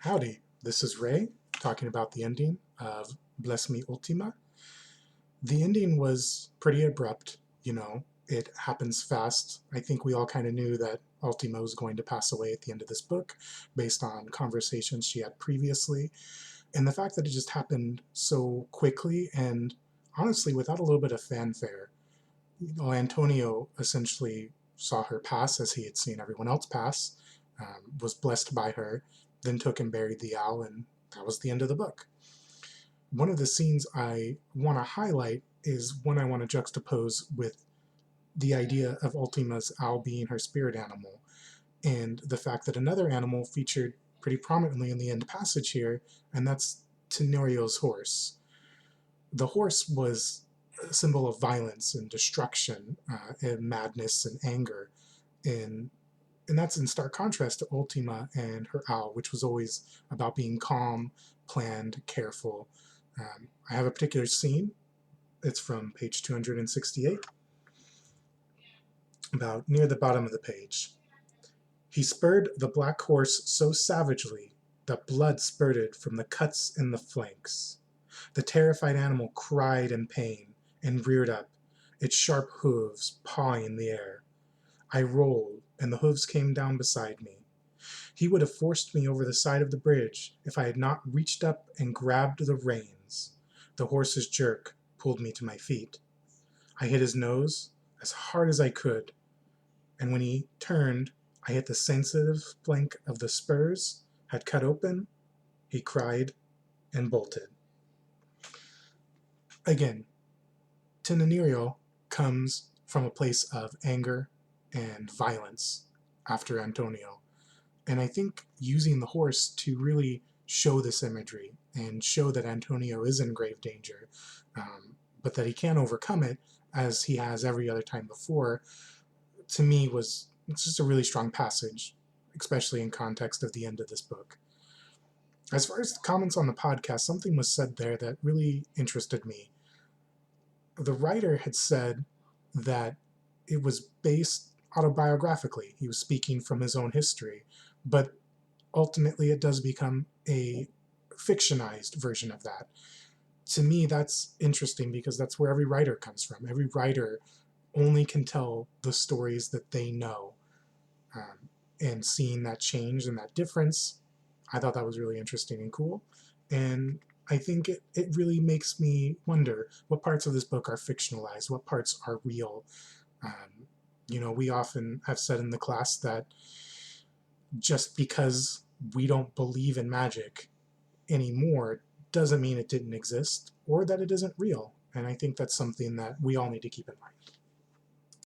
Howdy, this is Ray talking about the ending of Bless Me Ultima. The ending was pretty abrupt, it happens fast. I think we all kind of knew that Ultima was going to pass away at the end of this book based on conversations she had previously. And the fact that it just happened so quickly and honestly without a little bit of fanfare. Antonio essentially saw her pass as he had seen everyone else pass, was blessed by her, then took and buried the owl, and that was the end of the book. One of the scenes I want to highlight is one I want to juxtapose with the idea of Ultima's owl being her spirit animal, and the fact that another animal featured pretty prominently in the end passage here, and that's Tenorio's horse. The horse was a symbol of violence and destruction, and madness and anger, and that's in stark contrast to Ultima and her owl, which was always about being calm, planned, careful. I have a particular scene. It's from page 268, about near the bottom of the page. He spurred the black horse so savagely that blood spurted from the cuts in the flanks. The terrified animal cried in pain and reared up, its sharp hooves pawing the air. I rolled, and the hooves came down beside me. He would have forced me over the side of the bridge if I had not reached up and grabbed the reins. The horse's jerk pulled me to my feet. I hit his nose as hard as I could, and when he turned, I hit the sensitive flank of the spurs, had cut open. He cried and bolted. Again, Tenerio comes from a place of anger and violence after Antonio. And I think using the horse to really show this imagery and show that Antonio is in grave danger, but that he can overcome it as he has every other time before, to me it's just a really strong passage, especially in context of the end of this book. As far as the comments on the podcast, something was said there that really interested me. The writer had said that it was based autobiographically. He was speaking from his own history, but ultimately it does become a fictionized version of that. To me, that's interesting because that's where every writer comes from. Every writer only can tell the stories that they know. And seeing that change and that difference, I thought that was really interesting and cool. And I think it really makes me wonder what parts of this book are fictionalized, what parts are real. We often have said in the class that just because we don't believe in magic anymore doesn't mean it didn't exist or that it isn't real. And I think that's something that we all need to keep in mind.